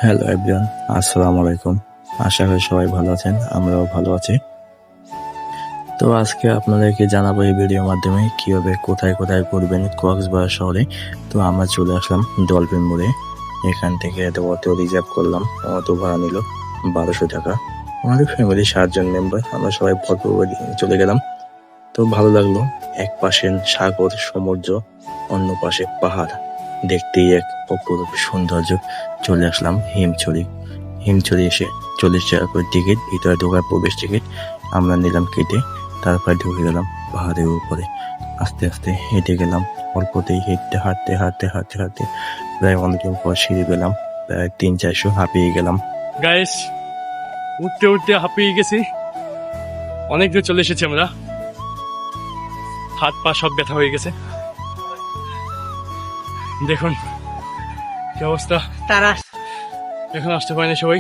Hello everyone, আসসালামু আলাইকুম। আশা করি সবাই ভালো আছেন, আমরাও ভালো আছি। তো আজকে আপনাদেরকে জানাবো এই ভিডিওর মাধ্যমে কীভাবে কোথায় কোথায় ঘুরবেন কক্সবাজার শহরে। তো আমরা চলে আসলাম ডলফিন মোড়ে। এখান থেকে অটো রিজার্ভ করলাম, অটো ভাড়া নিল 1200 টাকা। আমাদের ফ্যামিলি 7 জন মেম্বার, আমরা সবাই ভরপুর চলে গেলাম। তো ভালো লাগলো, এক পাশে সাগর সমুদ্র, অন্য পাশে পাহাড়, দেখতেই এক অপরূপ সৌন্দর্য। চলে আসলাম হিমছড়ি এসে 40 টাকা করে টিকিট, ভিতরে ঢোকার প্রবেশ টিকিট আমরা নিলাম কেটে। তারপরে ঢুকে গেলাম পাহাড়ের উপরে। আস্তে আস্তে হেঁটে গেলাম, অল্পতেই হাঁটতে প্রায় অনেকের পর সিঁড়ি পেলাম, প্রায় 300-400 হাঁপিয়ে গেলাম। গাইস, উঠতে উঠতে হাঁপিয়ে গেছি, অনেক দূর চলে এসেছি আমরা, হাত পা সব ব্যথা হয়ে গেছে। দেখুন কি অবস্থা, তারা এখন আসতে পারেনি সবাই,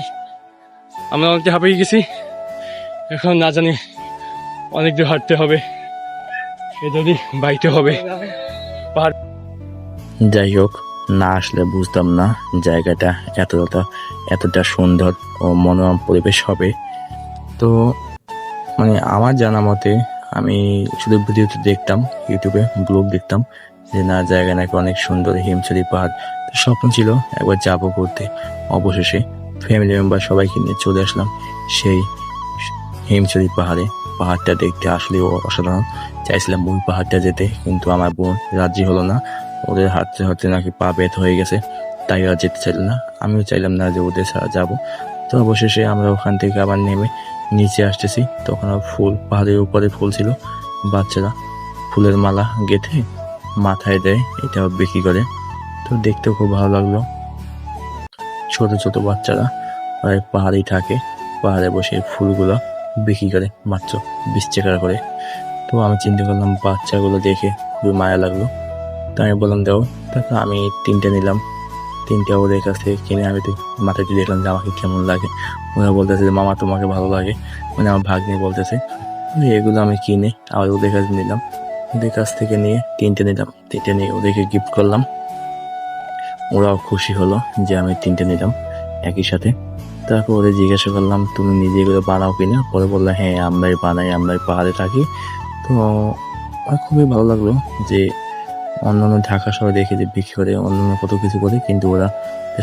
আমরা অনেকটা হাঁপিয়ে গেছি। এখন না জানি অনেক দূর হাঁটতে হবে, যদি বাইতে হবে পাহাড়। যাই হোক, না আসলে বুঝতাম না জায়গাটা এতটা সুন্দর ও মনোরম পরিবেশ হবে। তো আমার জানা মতে আমি শুধু ভিডিওতে দেখতাম, ইউটিউবে ব্লগ দেখতাম যে না, জায়গা নাকি অনেক সুন্দর, হিমছড়ি পাহাড়। তো স্বপ্ন ছিল একবার যাবো ঘুরতে। অবশেষে ফ্যামিলি মেম্বার সবাইকে নিয়ে চলে আসলাম সেই হিমছড়ি পাহাড়ে। পাহাড়টা দেখতে আসলে অসাধারণ। চাইছিলাম ওই পাহাড়টা যেতে, কিন্তু আমার বোন রাজি হলো না। ওদের হাঁটতে হাঁটতে নাকি পা ব্যথা হয়ে গেছে, তাই আর যেতে চাইল না। আমিও চাইলাম না যে ওদের ছাড়া যাবো। তো অবশেষে আমরা ওখান থেকে আবার নেমে নিচে আসতেছি, তখন ফুল, পাহাড়ের উপরে ফুল ছিল। বাচ্চারা ফুলের মালা গেঁথে মাথায় দেয়, এটাও বিক্রি করে। তো দেখতেও খুব ভালো লাগলো। ছোট ছোট বাচ্চারা পাহাড়েই থাকে, পাহাড়ে বসে ফুলগুলো বিক্রি করে মাত্র 20 টাকা করে। তো আমি চিন্তা করলাম, বাচ্চাগুলো দেখে খুবই মায়া লাগলো। তো আমি বললাম দাও, তারপর আমি 3টে নিলাম। 3টে ওদের কাছ থেকে কিনে আমি তো মাথায় দিয়ে দেখলাম যে আমাকে কেমন লাগে। ওরা বলতেছে যে মামা তোমাকে ভালো লাগে, আমার ভাগ্নি বলতেছে। এগুলো আমি কিনে আবার ওদের কাছে নিলাম। ওদের কাছ থেকে নিয়ে 3টে নিলাম। 3টে নিয়ে ওদেরকে গিফট করলাম। ওরাও খুশি হলো যে আমি 3টে নিলাম একই সাথে। তারপর ওদের জিজ্ঞাসা করলাম তুমি নিজে এগুলো বানাও কিনা। পরে বললাম হ্যাঁ, আমরাই বানাই, আমরাই পাহাড়ে থাকি। তো আমার খুবই ভালো লাগলো যে অন্যান্য ঢাকা শহরে দেখে যে বিক্রি করে, অন্যান্য কত কিছু করে, কিন্তু ওরা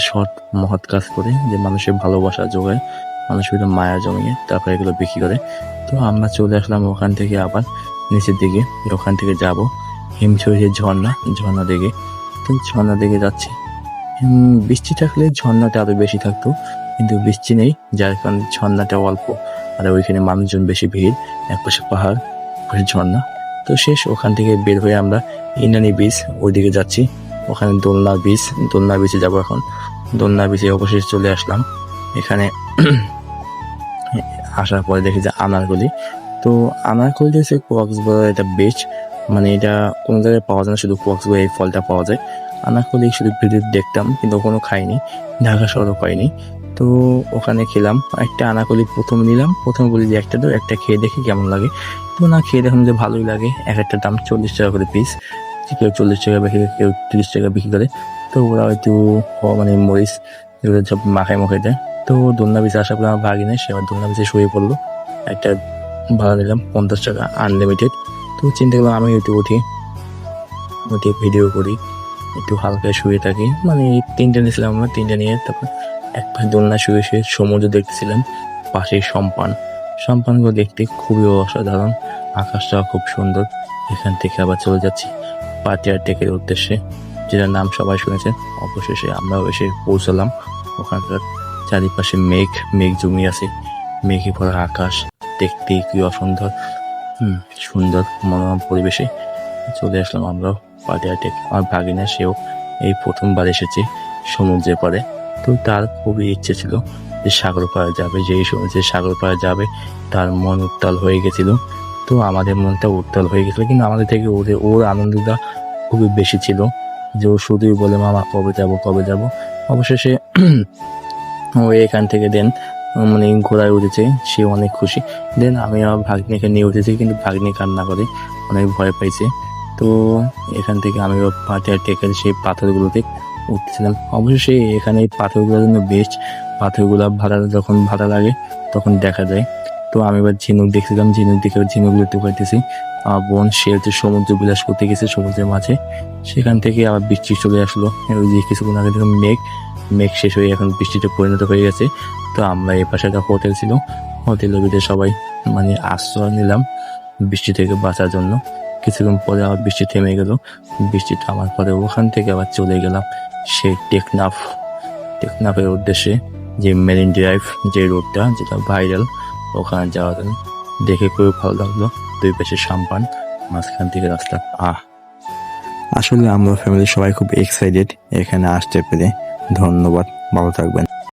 সৎ মহৎ কাজ করে, যে মানুষের ভালোবাসা জোগায়, মানুষের মায়া জমিয়ে তারপরে এগুলো বিক্রি করে। তো আমরা চলে আসলাম ওখান থেকে আবার নিচের দিকে। ওখান থেকে যাব হিমছড়ির ঝর্ণা দিকে। তো ঝর্ণা দিকে যাচ্ছি। বৃষ্টি থাকলে ঝর্ণাটা আরো বেশি থাকতো, কিন্তু বৃষ্টি নেই, যার কারণে ঝর্ণাটা অল্প। আর ওইখানে মানুষজন বেশি ভিড়, একপাশে পাহাড়, একপাশে ঝর্ণা। তো শেষ, ওখান থেকে বের হয়ে আমরা ইনানি বিচ ওইদিকে যাচ্ছি। ওখানে দোলনা বিচে যাবো এখন। দোলনা বিচে অবশেষে চলে আসলাম। এখানে আসার পরে দেখি যে আনারকলি। তো আনারকলি হচ্ছে কক্সবাজার একটা বিচ, এটা কোনো জায়গায় পাওয়া যায় না, শুধু কক্সবাজার এই ফলটা পাওয়া যায়। আনারকলি শুধু ভিডিও দেখতাম, কিন্তু কোনো খাইনি, ঢাকা শহরও পাইনি। তো ওখানে খেলাম একটা আনারকলি। প্রথমে বলি যে একটা খেয়ে দেখি কেমন লাগে। তো না, খেয়ে দেখলাম যে ভালোই লাগে। এক একটা দাম 40 টাকা করে পিস, কেউ 40 টাকা বিক্রি করে, কেউ 30 টাকা বিক্রি করে। তো ওরা হয়তো মরিচ এগুলো সব মাখায় দেয়। তো দোলনা বিচে আসার পর আমার ভাগিনে সে আবার দোলনা বিচে শুয়ে পড়লো। একটা ভাড়া নিলাম 50 টাকা আনলিমিটেড। তো চিন্তা করলাম আমি একটু উঠে ভিডিও করি, একটু হালকা শুয়ে থাকি। 3টে নিয়েছিলাম আমরা, 3টে নিয়ে তারপর এক পাশে দোলনা শুয়ে সমুদ্র দেখতেছিলাম, পাশে সম্পানগুলো দেখতে খুবই অসাধারণ, আকাশটা খুব সুন্দর। এখান থেকে আবার চলে যাচ্ছি পাটিয়া টেকের উদ্দেশ্যে, যেটার নাম সবাই শুনেছেন। অবশেষে আমরাও এসে পৌঁছালাম। ওখানকার চারিপাশে মেঘ জমি আছে, মেঘে ভরা আকাশ, দেখতে কি অসুন্দর, সুন্দর মনোরম পরিবেশে চলে আসলাম আমরাও পাটিয়া টেক। আমার ভাগিনা, সেও এই প্রথমবার এসেছে সমুদ্রে পরে। তো তার খুবই ইচ্ছে ছিল যে সাগর পাড়ে যাবে। যেই শুনেছে সাগর পাড়ে যাবে, তার মন উত্তাল হয়ে গেছিল। তো আমাদের মনটা উত্তাল হয়ে গেছিল, কিন্তু আমাদের থেকে ওর আনন্দটা খুবই বেশি ছিল, যে ও শুধুই বলে মামা কবে যাব। অবশেষে ও এখান থেকে ঘোড়ায় উঠেছে, সে অনেক খুশি। আমি আমার ভাগ্নিকে নিয়ে উঠেছি, কিন্তু ভাগ্নি কান্না করে, অনেক ভয় পাইছে। তো এখান থেকে আমি পাটিয়া টেকের সেই পাথরগুলোতে উঠতেছিলাম। অবশ্যই এখানে এই পাথরগুলোর জন্য বেস্ট, পাথরগুলো যখন ভাড়া লাগে তখন দেখা যায়। তো আমি এবার ঝিনুক দেখছিলাম, ঝিনুক দেখে ঝিনুকগুলো টুকাইতেছি। আমার বোন সে হচ্ছে সমুদ্র বিলাস করতে গেছে সমুদ্রের মাঝে, সেখান থেকে আবার বৃষ্টি চলে আসলো। ওই যে কিছুক্ষণ আগে দেখলাম মেঘ শেষ হয়ে এখন বৃষ্টিতে পরিণত হয়ে গেছে। তো আমরা এই পাশে একটা হোটেল ছিল, হোটেলের ভিতরে সবাই মানে আশ্রয় নিলাম বৃষ্টি থেকে বাঁচার জন্য। কিছুক্ষণ পরে আবার বৃষ্টি থেমে গেল, বৃষ্টি থামার পরে ওখান থেকে আবার চলে গেলাম সেই টেকনাফের উদ্দেশ্যে, যে মেরিন ড্রাইভ যে রোডটা যেটা ভাইরাল, ওখানে যাওয়ার জন্য। দেখে খুবই ভালো লাগলো, দুই পাশে সাম্পান, মাঝখান থেকে রাস্তা। আসলে আমরা ফ্যামিলি সবাই খুব এক্সাইটেড এখানে আসতে পেরে। ধন্যবাদ, ভালো থাকবেন।